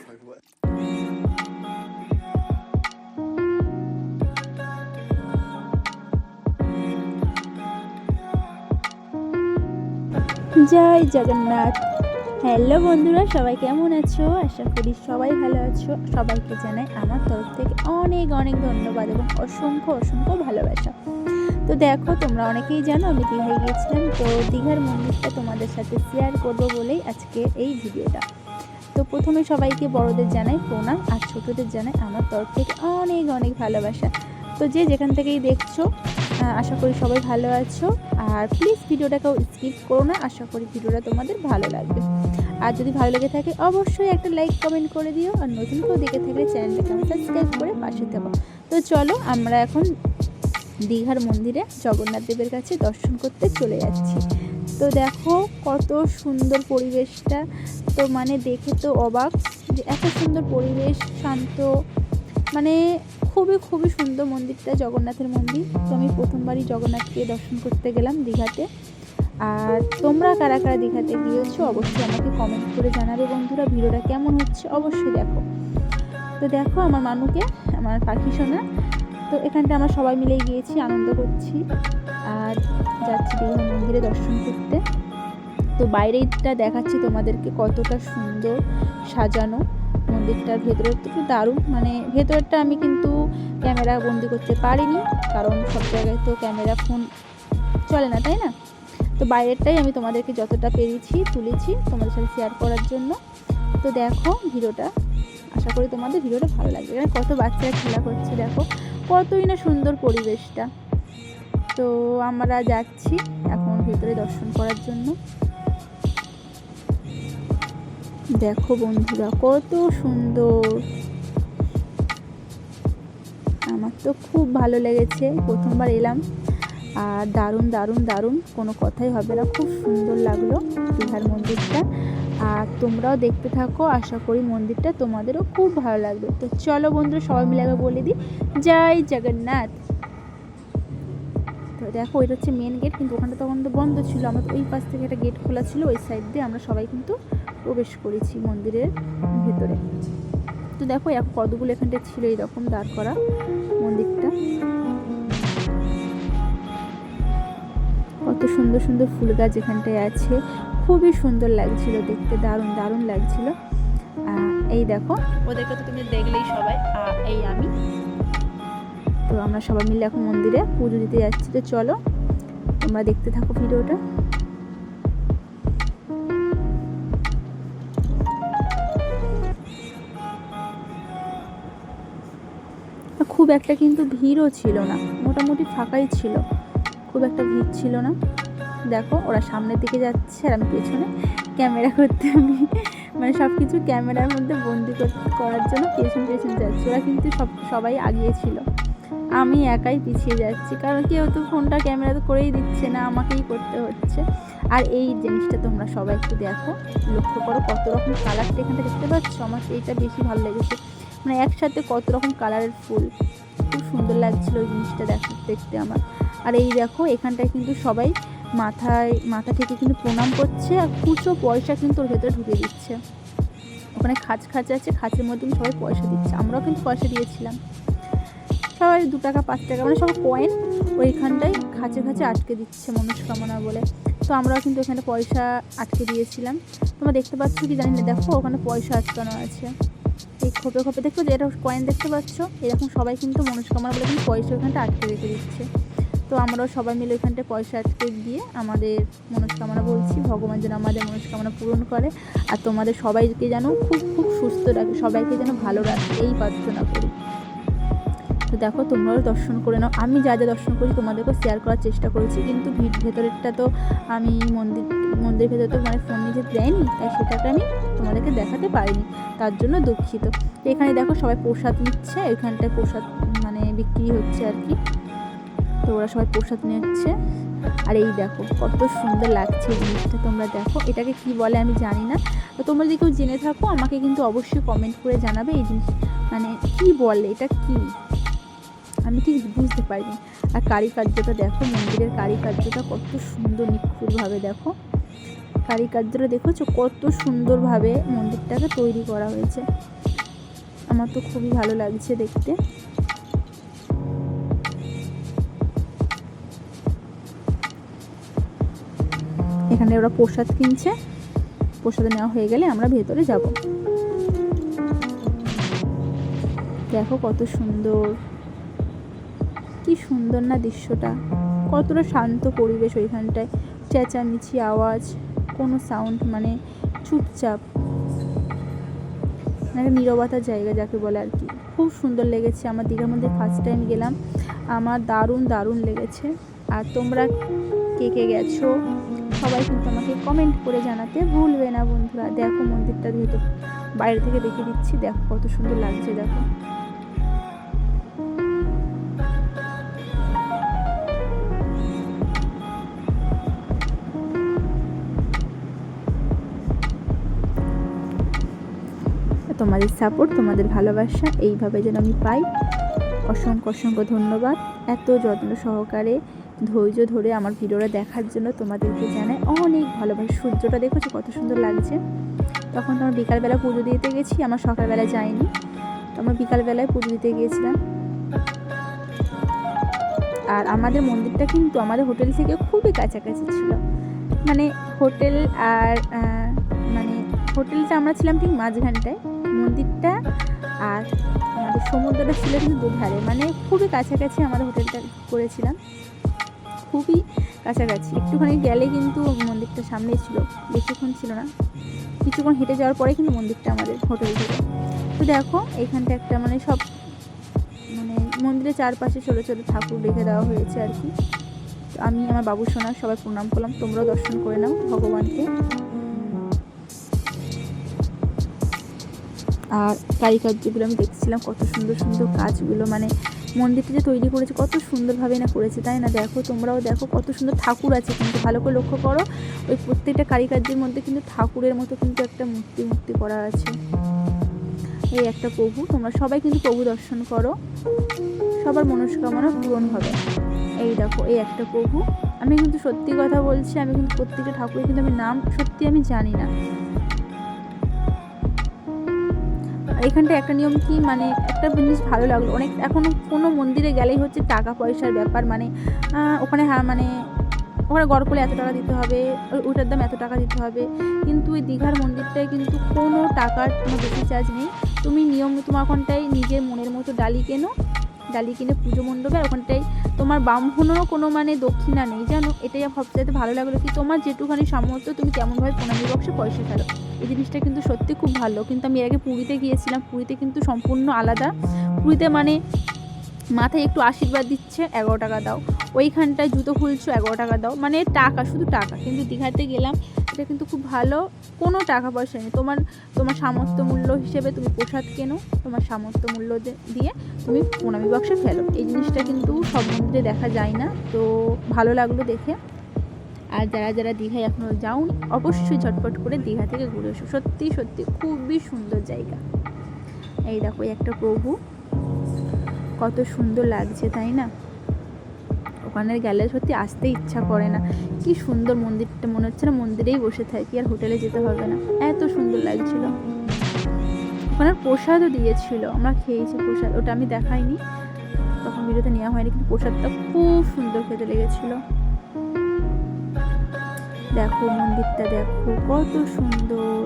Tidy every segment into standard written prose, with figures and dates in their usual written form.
জয় Jagannath. Hello বন্ধুরা, সবাই কেমন আছো? আশা করি সবাই ভালো আছো। সবাইকে জানাই আমার তরফ থেকে অনেক অনেক ধন্যবাদ এবং অসংখ্য অসংখ্য ভালোবাসা। তো দেখো, তোমরা অনেকেই জানো আমি দীঘায় গিয়েছিলাম। তো দীঘার মন্দিরটা তোমাদের সাথে শেয়ার করব বলেই আজকে এই ভিডিওটা। তো প্রথমে সবাইকে বড়দের জানাই প্রণাম, আর ছোটদের জানাই আমার তরফ থেকে অনেক অনেক ভালোবাসা। তো যে যেখান থেকেই দেখছো, আশা করি সবাই ভালো আছো। আর প্লিজ ভিডিওটাকেও স্কিপ করো না, আশা করি ভিডিওটা তোমাদের ভালো লাগবে। আর যদি ভালো লেগে থাকে অবশ্যই একটা লাইক কমেন্ট করে দিও, আর নতুন কেউ দেখে থাকলে চ্যানেলটাকে আমি সাবস্ক্রাইব করে পাশে থাকো। তো চলো, আমরা এখন দীঘার মন্দিরে জগন্নাথ দেবের কাছে দর্শন করতে চলে যাচ্ছি। তো দেখো কত সুন্দর পরিবেশটা, তো মানে দেখে তো অবাক যে এত সুন্দর পরিবেশ, শান্ত, মানে খুবই খুবই সুন্দর মন্দিরটা, জগন্নাথের মন্দির। তো আমি প্রথমবারই জগন্নাথকে দর্শন করতে গেলাম দীঘাতে। আর তোমরা কারা কারা দীঘাতে গিয়েছো অবশ্যই আমাকে কমেন্ট করে জানাবে বন্ধুরা। ভিডিওটা কেমন হচ্ছে অবশ্যই দেখো। তো দেখো আমার মানুকে, আমার পাখি সোনা, তো এখানটা আমরা সবাই মিলেই গিয়েছি, আনন্দ করছি আর যাচ্ছি দীঘা মন্দিরে দর্শন করতে। তো বাইরেটা দেখাচ্ছি তোমাদেরকে কতটা সুন্দর সাজানো মন্দিরটার। ভেতরে তো দারুণ, মানে ভেতরটা আমি কিন্তু ক্যামেরা বন্দি করতে পারিনি, কারণ সব জায়গায় তো ক্যামেরা ফোন চলে না, তাই না? তো বাইরেরটাই আমি তোমাদেরকে যতটা পেরেছি তুলেছি তোমাদের সাথে শেয়ার করার জন্য। তো দেখো ভিডিওটা, আশা করি তোমাদের ভিডিওটা ভালো লাগবে। এখানে কত বাচ্চারা খেলা করছে, দেখো কতই না সুন্দর পরিবেশটা। তো আমরা যাচ্ছি এখন ভেতরে দর্শন করার জন্য। দেখো বন্ধুরা কত সুন্দর, আমার তো খুব ভালো লেগেছে, প্রথমবার এলাম। আর দারুণ দারুণ দারুণ, কোনো কথাই হবে না, খুব সুন্দর লাগলো দীঘার মন্দিরটা। আর তোমরাও দেখতে থাকো, আশা করি মন্দিরটা তোমাদেরও খুব ভালো লাগবে। তো চলো বন্ধুরা, সবাই মিলে আগে বলে দিই জয় জগন্নাথ। তো দেখো এটা হচ্ছে মেন গেট, কিন্তু ওখানটা তখন তো বন্ধ ছিল। আমরা তো ওই পাশ থেকে একটা গেট খোলা ছিল, ওই সাইড দিয়ে আমরা সবাই কিন্তু প্রবেশ করেছি মন্দিরের ভেতরে। তো দেখো এখন কতগুলো এখানটা ছিল এইরকম দাঁড় করা মন্দিরটা। কত সুন্দর সুন্দর ফুল গাছ এখানটায় আছে, খুবই সুন্দর লাগছিল দেখতে, দারুণ দারুণ লাগছিল। এই দেখো ওদেরকে তো তুমি দেখলেই সবাই, এই আমি। তো আমরা সবাই মিলে এখন মন্দিরে পুজো দিতে যাচ্ছি। তো চলো তোমরা দেখতে থাকো ভিডিওটা। খুব একটা কিন্তু ভিড়ও ছিল না, মোটামুটি ফাঁকাই ছিল, খুব একটা ভিড় ছিল না। দেখো ওরা সামনের দিকে যাচ্ছে আর আমি পেছনে ক্যামেরা করতে, আমি মানে সব কিছু ক্যামেরার মধ্যে বন্দি করার জন্য পেছন পেছন যাচ্ছি। ওরা কিন্তু সবাই আগিয়েছিল, আমি একাই পিছিয়ে যাচ্ছি, কারণ কেউ তো ফোনটা ক্যামেরা তো করেই দিচ্ছে না, আমাকেই করতে হচ্ছে। আর এই জিনিসটা তোমরা সবাই একটু দেখো, লক্ষ্য করো কত রকম কালারটা এখানটা দেখতে পাচ্ছ। আমার এইটা বেশি ভালো লেগেছে, মানে একসাথে কত রকম কালারের ফুল, খুব সুন্দর লাগছিল ওই জিনিসটা দেখতে আমার। আর এই দেখো এখানটায় কিন্তু সবাই মাথা থেকে কিন্তু প্রণাম করছে, আর খুচরো পয়সা কিন্তু ওর ভেতরে ঢুকে দিচ্ছে। ওখানে খাঁচ আছে, খাঁচের মধ্যে সবাই পয়সা দিচ্ছে, আমরাও কিন্তু পয়সা দিয়েছিলাম। সবাই 2 টাকা 5 টাকা মানে সব কয়েন ওইখানটায় খাঁচে আটকে দিচ্ছে মনস্কামনা বলে। তো আমরাও কিন্তু ওখানে পয়সা আটকে দিয়েছিলাম। তোমরা দেখতে পাচ্ছ কি জানি না, দেখো ওখানে পয়সা আটকানো আছে এই খোপে খোপে, দেখো যে এটা কয়েন দেখতে পাচ্ছ, এরকম সবাই কিন্তু মনস্কামনা বলে কিন্তু পয়সা ওখানটা আটকে রেখে দিচ্ছে। তো আমরাও সবাই মিলে ওইখানটায় পয়সা আটকে দিয়ে আমাদের মনস্কামনা বলছি, ভগবান যেন আমাদের মনস্কামনা পূরণ করে, আর তোমাদের সবাইকে যেন খুব খুব সুস্থ রাখে, সবাইকে যেন ভালো রাখে, এই প্রার্থনা করি। তো দেখো তোমরাও দর্শন করে নাও। আমি যা যা দর্শন করি তোমাদেরকে শেয়ার করার চেষ্টা করেছি, কিন্তু ভেতরেরটা তো আমি মন্দিরের ভেতরে তো মানে ফোন নিজে দেয়নি, তাই সেটাকে আমি তোমাদেরকে দেখাতে পারিনি, তার জন্য দুঃখিত। তো এখানে দেখো সবাই প্রসাদ নিচ্ছে, এখানটায় প্রসাদ মানে বিক্রি হচ্ছে আর কি। তো ওরা সবাই প্রসাদ নিচ্ছে। আর এই দেখো কত সুন্দর লাগছে এই জিনিসটা, তোমরা দেখো এটাকে কি বলে আমি জানি না। তো তোমরা যদি কেউ জেনে থাকো আমাকে কিন্তু অবশ্যই কমেন্ট করে জানাবে এই জিনিস মানে কি বলে, এটা কি আমি ঠিক বুঝতে পারিনি। আর কারিকার্যটা দেখো, মন্দিরের কারিকার্যটা কত সুন্দর নিখুঁতভাবে দেখো। কারিকার্যটা দেখেছো কত সুন্দরভাবে মন্দিরটাকে তৈরি করা হয়েছে। আমার তো খুবই ভালো লাগছে দেখতে। এখানে ওরা প্রসাদ কিনছে, প্রসাদ নেওয়া হয়ে গেলে আমরা ভেতরে যাব। দেখো কত সুন্দর, কি সুন্দর না দৃশ্যটা, কতটা শান্ত পরিবেশ ওইখানটায়, চেঁচামেচি আওয়াজ, কোনো সাউন্ড মানে চুপচাপ, মানে নীরবতার জায়গা যাকে বলে আর কি। খুব সুন্দর লেগেছে। আমার দীঘার মধ্যে ফার্স্ট টাইম গেলাম, আমার দারুণ দারুণ লেগেছে। আর তোমরা কে কে গেছো সবাই কিন্তু আমাকে কমেন্ট করে জানাতে ভুলবে না বন্ধুরা। দেখো মন্দিরটা যেহেতু বাইরে থেকে দেখে দিচ্ছি, দেখো কত সুন্দর লাগছে। দেখো তোমাদের সাপোর্ট, তোমাদের ভালোবাসা এইভাবে যেন আমি পাই। অসংখ্য অসংখ্য ধন্যবাদ। এত যত্ন সহকারে ধৈর্য ধরে আমার ভিডিওটা দেখার জন্য তোমাদেরকে জানাই অনেক ভালোবাসা। সূর্যটা দেখেছো কত সুন্দর লাগছে। তখন তো আমরা বিকালবেলা পুজো দিতে গেছি, আমার সকালবেলা যাইনি, তো আমরা বিকালবেলায় পুজো দিতে গিয়েছিলাম। আর আমাদের মন্দিরটা কিন্তু আমাদের হোটেল থেকে খুবই কাছাকাছি ছিল, মানে হোটেল আর মানে হোটেলটা আমরা ছিলাম ঠিক মাঝখানটায়, মন্দিরটা আর আমাদের সমুদ্রটা ছিল কিন্তু দুধারে, মানে খুবই কাছাকাছি আমাদের হোটেলটা করেছিলাম, খুবই কাছাকাছি। একটুখানি গেলে কিন্তু মন্দিরটা সামনেই ছিল, বেশিক্ষণ ছিল না, কিছুক্ষণ হেঁটে যাওয়ার পরে কিন্তু মন্দিরটা আমাদের হোটেল থেকে। তো দেখো এইখানটা একটা মানে সব মানে মন্দিরের চারপাশে ছোটো ছোটো ঠাকুর রেখে দেওয়া হয়েছে আর কি। তো আমি আমার বাবু সোনা সবাই প্রণাম করলাম, তোমরাও দর্শন করে নাও ভগবানকে। আর কারিকার্যগুলো আমি দেখছিলাম, কত সুন্দর সুন্দর কাজগুলো, মানে মন্দিরটা যে তৈরি করেছে কত সুন্দরভাবে না করেছে, তাই না? দেখো তোমরাও দেখো কত সুন্দর ঠাকুর আছে, কিন্তু ভালো করে লক্ষ্য করো ওই প্রত্যেকটা কারিকার্যের মধ্যে কিন্তু ঠাকুরের মতো কিন্তু একটা মূর্তি করা আছে। এই একটা প্রভু, তোমরা সবাই কিন্তু প্রভু দর্শন করো, সবার মনস্কামনা পূরণ হবে। এই দেখো এই একটা প্রভু। আমি কিন্তু সত্যি কথা বলছি, আমি কিন্তু প্রত্যেকটা ঠাকুরের কিন্তু আমি নাম সত্যি আমি জানি না। এখানটা একটা নিয়ম কি, মানে একটা জিনিস ভালো লাগলো অনেক, এখনও কোনো মন্দিরে গেলেই হচ্ছে টাকা পয়সার ব্যাপার, মানে ওখানে মানে ওখানে গড় করলে এত টাকা দিতে হবে, ওটার দাম এত টাকা দিতে হবে, কিন্তু ওই দীঘার মন্দিরটায় কিন্তু কোনো টাকার কোনো বেশি চার্জ নেই। তুমি নিয়ম তোমার ওখানটায় নিজের মনের মতো ডালি কিনে পুজো মণ্ডপে, আর ওখানটায় তোমার ব্রাহ্মণেরও কোনো মানে দক্ষিণা নেই, জানো? এটাই সবচাইতে ভালো লাগলো কি তোমার যেটুখানি সামর্থ্য তুমি কেমনভাবে প্রণামী বক্সে পয়সা ফেলো, এই জিনিসটা কিন্তু সত্যি খুব ভালো। কিন্তু আমি এর আগে পুরীতে গিয়েছিলাম, পুরীতে কিন্তু সম্পূর্ণ আলাদা। পুরীতে মানে মাথায় একটু আশীর্বাদ দিচ্ছে 11 টাকা দাও, ওইখানটায় জুতো খুলছো 11 টাকা দাও, মানে টাকা শুধু টাকা। কিন্তু দীঘাতে গেলাম, এটা কিন্তু খুব ভালো, কোনো টাকা পয়সা নেই, তোমার সামর্থ্য মূল্য হিসেবে তুমি প্রসাদ কেনো, তোমার সামর্থ্য মূল্য দিয়ে তুমি প্রণামী বক্সে ফেলো। এই জিনিসটা কিন্তু সব মন্দিরে দেখা যায় না, তো ভালো লাগলো দেখে। আর যারা যারা দীঘায় এখনও যাওনি অবশ্যই ঝটপট করে দীঘা থেকে ঘুরে এসো, সত্যি সত্যি খুবই সুন্দর জায়গা। এই দেখো একটা প্রভু, কত সুন্দর লাগছে তাই না? ওখানে গেলে সত্যি আসতে ইচ্ছা করে না, কি সুন্দর মন্দিরটা, মনে হচ্ছে না মন্দিরেই বসে থাকি, আর হোটেলে যেতে হবে না, এত সুন্দর লাগছিল। ওখানে প্রসাদও দিয়েছিল, আমরা খেয়েছি প্রসাদ, ওটা আমি দেখাইনি, তখন ভিডিওতে নেওয়া হয়নি, কিন্তু প্রসাদটা খুব সুন্দর খেতে লেগেছিল। দেখো মন্দিরটা দেখো কত সুন্দর।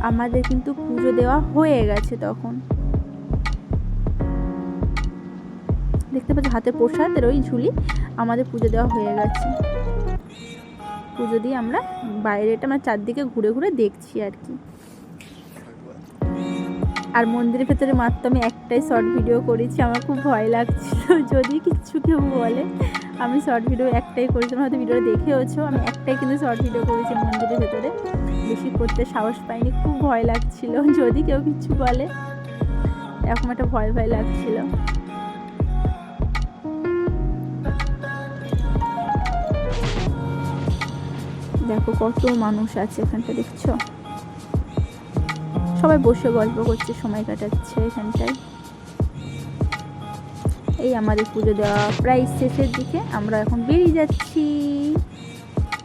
আমাদের কিন্তু পুজো দেওয়া হয়ে গেছে তখন, দেখতে পাচ্ছি হাতে প্রসাদের ওই ঝুলি, আমাদের পুজো দেওয়া হয়ে গেছে। পুজো দিয়ে আমরা বাইরেটা মানে চারদিকে ঘুরে ঘুরে দেখছি আর কি। আর মন্দিরের ভেতরে মাত্র আমি একটাই শর্ট ভিডিও করেছি, আমার খুব ভয় লাগছিল যদি কিচ্ছু কেউ বলে। আমি শর্ট ভিডিও একটাই করেছি, তোমরা হয়তো ভিডিওটা দেখেওছো, আমি একটাই কিন্তু শর্ট ভিডিও করেছি মন্দিরের ভেতরে, বেশি করতে সাহস পাইনি, খুব ভয় লাগছিল যদি কেউ কিচ্ছু বলে, এরকম একটা ভয় ভয় লাগছিল। দেখো কত মানুষ আছে এখানটা, দেখছো সবাই বসে গল্প করছে, সময় কাটাচ্ছে এখানটায়। এই আমাদের পুজো দেওয়া প্রায় শেষের দিকে, আমরা এখন বেরিয়ে যাচ্ছি।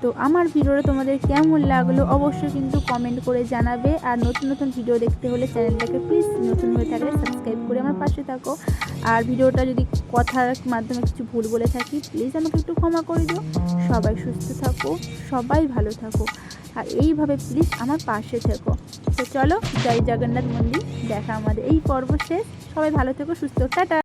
তো আমার ভিডিওটা তোমাদের কেমন লাগলো অবশ্যই কিন্তু কমেন্ট করে জানাবে। আর নতুন নতুন ভিডিও দেখতে হলে চ্যানেলটাকে প্লিজ নতুন হয়ে থাকলে সাবস্ক্রাইব করে আমার পাশে থাকো। আর ভিডিওটা যদি কথার মাধ্যমে কিছু ভুল বলে থাকি প্লিজ আমাকে একটু ক্ষমা করে দিও। সবাই সুস্থ থাকো, সবাই ভালো থাকো, আর এইভাবে প্লিজ আমার পাশে থেকো। তো চলো, জয় জগন্নাথ মন্দির, দেখা আমাদের এই পর্ব শেষ। সবাই ভালো থেকো, সুস্থ, টাটা।